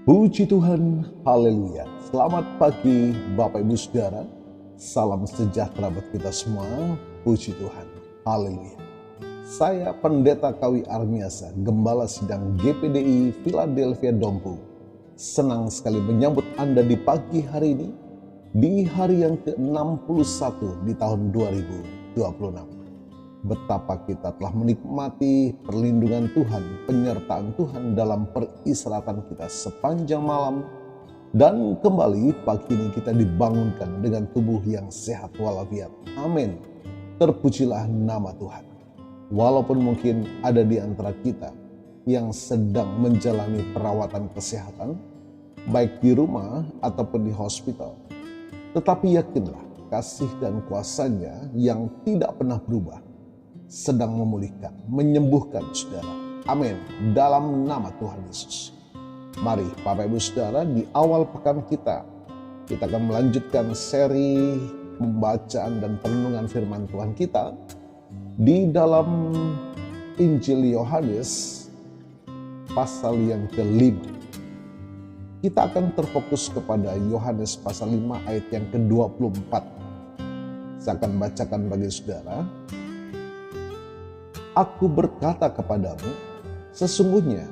Puji Tuhan, haleluya. Selamat pagi Bapak Ibu Saudara. Salam sejahtera buat kita semua. Puji Tuhan, haleluya. Saya Pendeta Kawi Armiasa, Gembala Sidang GPDI Philadelphia Dompu. Senang sekali menyambut Anda di pagi hari ini, di hari yang ke-61 di tahun 2026. Betapa kita telah menikmati perlindungan Tuhan, penyertaan Tuhan dalam peristirahatan kita sepanjang malam. Dan kembali pagi ini kita dibangunkan dengan tubuh yang sehat walafiat. Amin. Terpujilah nama Tuhan. Walaupun mungkin ada di antara kita yang sedang menjalani perawatan kesehatan, baik di rumah ataupun di hospital, tetapi yakinlah kasih dan kuasa-Nya yang tidak pernah berubah sedang memulihkan, menyembuhkan saudara. Amin. Dalam nama Tuhan Yesus. Mari Bapak Ibu Saudara, di awal pekan kita akan melanjutkan seri pembacaan dan perenungan firman Tuhan kita di dalam Injil Yohanes pasal yang ke-5. Kita akan terfokus kepada Yohanes pasal 5 ayat yang ke-24. Saya akan bacakan bagi saudara. Aku berkata kepadamu, sesungguhnya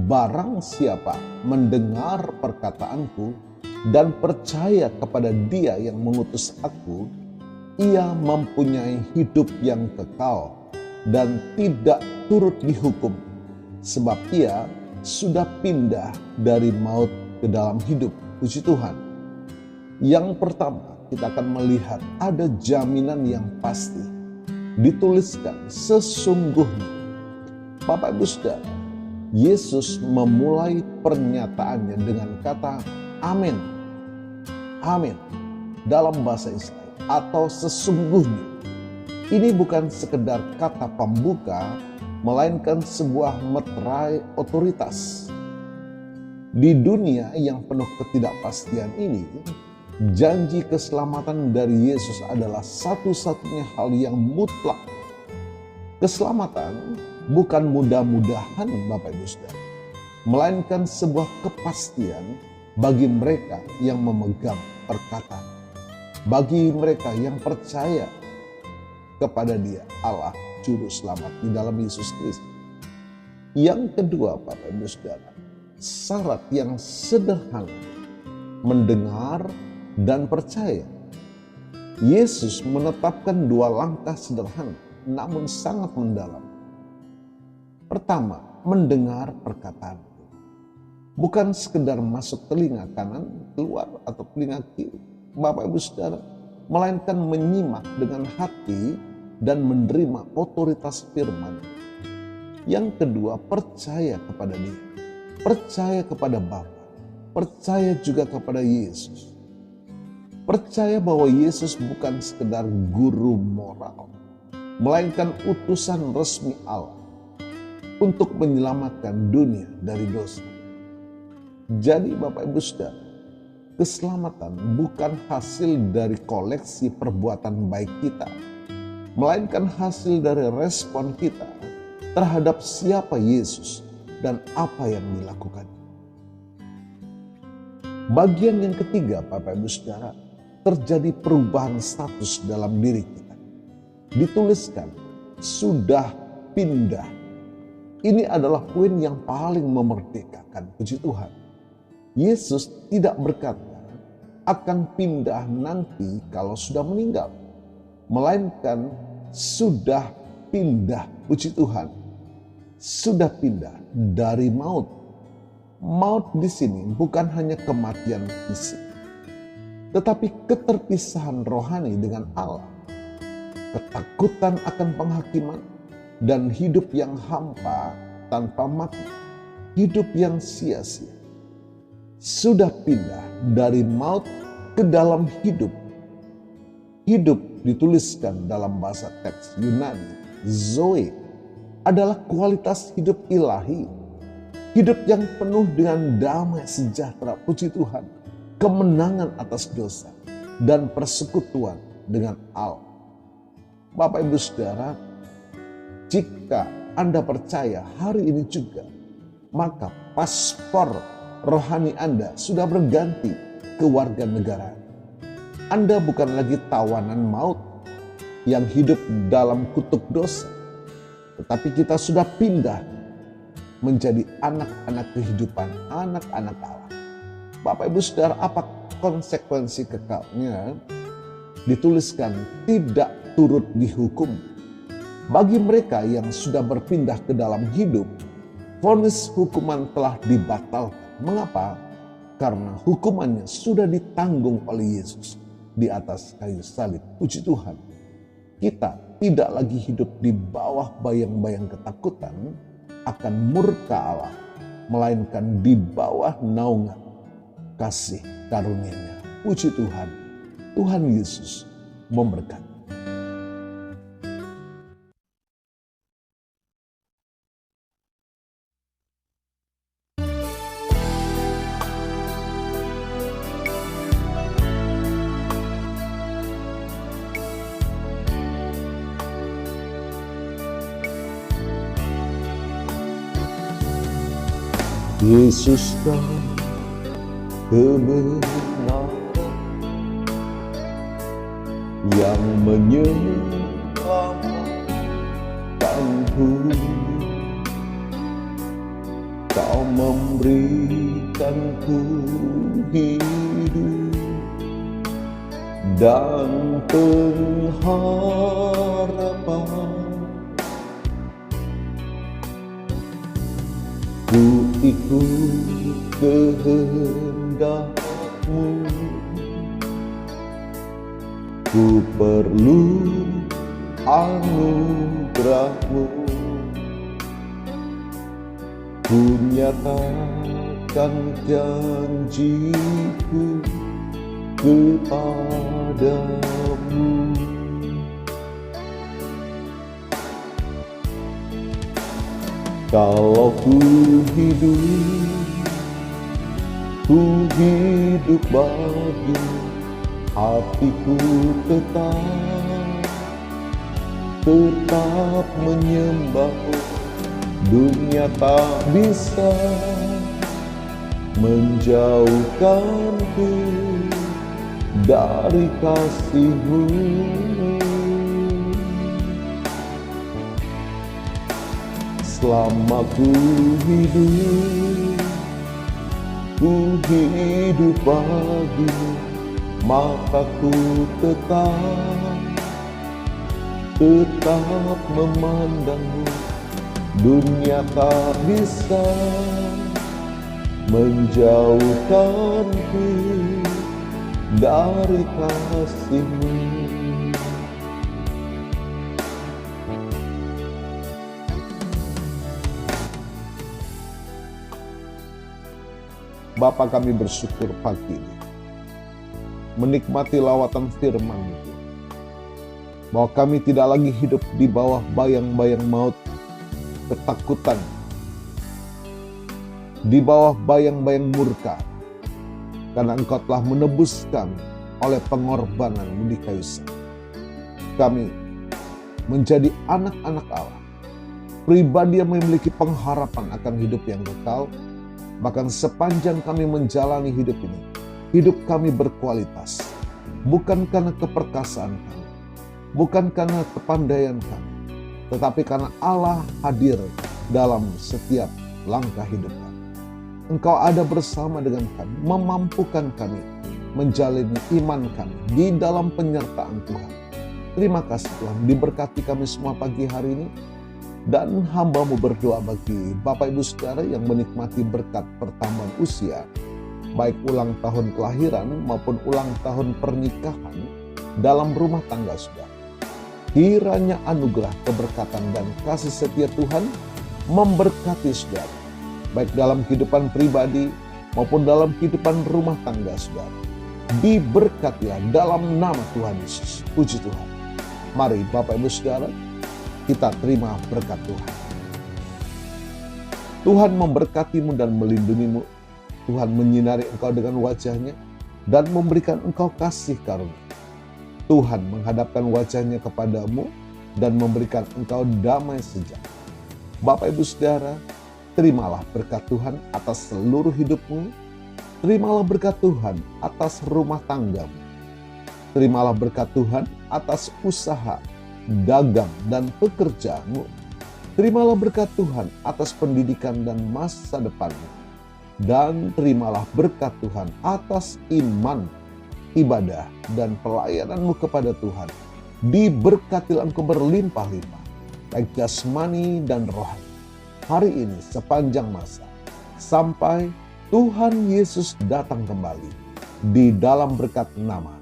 barang siapa mendengar perkataanku dan percaya kepada Dia yang mengutus aku, ia mempunyai hidup yang kekal dan tidak turut dihukum, sebab ia sudah pindah dari maut ke dalam hidup. Puji Tuhan. Yang pertama, kita akan melihat ada jaminan yang pasti. Dituliskan sesungguhnya. Bapak Ibu Saudara, Yesus memulai pernyataannya dengan kata amin. Amin. Dalam bahasa Israel atau sesungguhnya. Ini bukan sekedar kata pembuka, melainkan sebuah meterai otoritas. Di dunia yang penuh ketidakpastian ini, janji keselamatan dari Yesus adalah satu-satunya hal yang mutlak. Keselamatan bukan mudah-mudahan Bapak Ibu Saudara, melainkan sebuah kepastian bagi mereka yang memegang perkataan, bagi mereka yang percaya kepada Dia, Allah Juru Selamat di dalam Yesus Kristus. Yang kedua Bapak Ibu Saudara, syarat yang sederhana, mendengar dan percaya. Yesus menetapkan dua langkah sederhana namun sangat mendalam. Pertama, mendengar perkataanku. Bukan sekedar masuk telinga kanan, keluar atau telinga kiri, Bapak Ibu Saudara, melainkan menyimak dengan hati dan menerima otoritas firman. Yang kedua, percaya kepada Dia. Percaya kepada Bapa. Percaya juga kepada Yesus. Percaya bahwa Yesus bukan sekedar guru moral, melainkan utusan resmi Allah untuk menyelamatkan dunia dari dosa. Jadi Bapak Ibu Saudara, keselamatan bukan hasil dari koleksi perbuatan baik kita, melainkan hasil dari respon kita terhadap siapa Yesus dan apa yang dilakukan. Bagian yang ketiga Bapak Ibu Saudara, terjadi perubahan status dalam diri kita. Dituliskan, sudah pindah. Ini adalah poin yang paling memerdekakan. Puji Tuhan. Yesus tidak berkata akan pindah nanti kalau sudah meninggal, melainkan sudah pindah. Puji Tuhan. Sudah pindah dari maut. Maut di sini bukan hanya kematian fisik, tetapi keterpisahan rohani dengan Allah, ketakutan akan penghakiman, dan hidup yang hampa tanpa makna, hidup yang sia-sia. Sudah pindah dari maut ke dalam hidup. Hidup dituliskan dalam bahasa teks Yunani, Zoe, adalah kualitas hidup ilahi. Hidup yang penuh dengan damai sejahtera, puji Tuhan, kemenangan atas dosa, dan persekutuan dengan Allah. Bapak Ibu Saudara, jika Anda percaya hari ini juga, maka paspor rohani Anda sudah berganti ke warga negara. Anda bukan lagi tawanan maut yang hidup dalam kutuk dosa, tetapi kita sudah pindah menjadi anak-anak kehidupan, anak-anak Allah. Bapak Ibu Saudara, apa konsekuensi kekalnya? Dituliskan tidak turut dihukum. Bagi mereka yang sudah berpindah ke dalam hidup, vonis hukuman telah dibatalkan. Mengapa? Karena hukumannya sudah ditanggung oleh Yesus di atas kayu salib. Puji Tuhan, kita tidak lagi hidup di bawah bayang-bayang ketakutan akan murka Allah, melainkan di bawah naungan kasih karunia-Nya. Puji Tuhan, Tuhan Yesus memberkati. Yesuskah kebenaran yang menyelamatkanku? Kau memberikanku hidup dan pengharapan. Ku ikut kehendak-Mu, ku perlu anugerah-Mu. Ku nyatakan janji-Ku kepadamu. Kalau ku hidup bagi hatiku tetap menyembah-Mu. Dunia tak bisa menjauhkanku dari kasih-Mu. Selama ku hidup bagi-Mu, maka ku tetap memandang-Mu. Dunia tak bisa menjauhkanku dari kasih-Mu. Bapa, kami bersyukur pagi ini menikmati lawatan firman-Mu, bahwa kami tidak lagi hidup di bawah bayang-bayang maut, ketakutan, di bawah bayang-bayang murka, karena Engkau telah menebus kami oleh pengorbanan-Mu di kayu salib. Kami menjadi anak-anak Allah, pribadi yang memiliki pengharapan akan hidup yang kekal. Bahkan sepanjang kami menjalani hidup ini, hidup kami berkualitas. Bukan karena keperkasaan kami, bukan karena kepandaian kami, tetapi karena Allah hadir dalam setiap langkah hidup kami. Engkau ada bersama dengan kami, memampukan kami menjalani iman kami di dalam penyertaan Tuhan. Terima kasih Tuhan, diberkati kami semua pagi hari ini. Dan hamba-Mu berdoa bagi Bapak Ibu Saudara yang menikmati berkat pertambahan usia, baik ulang tahun kelahiran maupun ulang tahun pernikahan dalam rumah tangga saudara. Kiranya anugerah, keberkatan, dan kasih setia Tuhan memberkati saudara, baik dalam kehidupan pribadi maupun dalam kehidupan rumah tangga saudara. Diberkatilah dalam nama Tuhan Yesus. Puji Tuhan. Mari Bapak Ibu Saudara, kita terima berkat Tuhan. Tuhan memberkati-Mu dan melindungi-Mu. Tuhan menyinari engkau dengan wajah-Nya dan memberikan engkau kasih karunia. Tuhan menghadapkan wajah-Nya kepadamu dan memberikan engkau damai sejahtera. Bapak Ibu Saudara, Terimalah berkat Tuhan atas seluruh hidupmu. Terimalah berkat Tuhan atas rumah tanggamu. Terimalah berkat Tuhan atas usaha, dagang, dan pekerjaanmu. Terimalah berkat Tuhan atas pendidikan dan masa depanmu. Dan terimalah berkat Tuhan atas iman, ibadah, dan pelayananmu kepada Tuhan. Diberkatilah engkau berlimpah-limpah, baik jasmani dan rohani, hari ini sepanjang masa, sampai Tuhan Yesus datang kembali di dalam berkat nama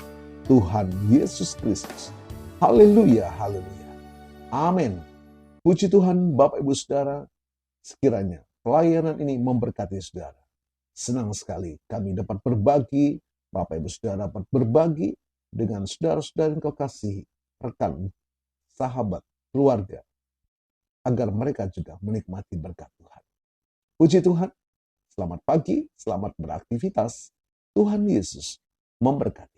Tuhan Yesus Kristus. Haleluya, haleluya. Amin. Puji Tuhan, Bapak Ibu Saudara, sekiranya pelayanan ini memberkati saudara. Senang sekali kami dapat berbagi, Bapak Ibu Saudara dapat berbagi dengan saudara-saudara yang kau kasihi, rekan, sahabat, keluarga, agar mereka juga menikmati berkat Tuhan. Puji Tuhan, selamat pagi, selamat beraktivitas. Tuhan Yesus memberkati.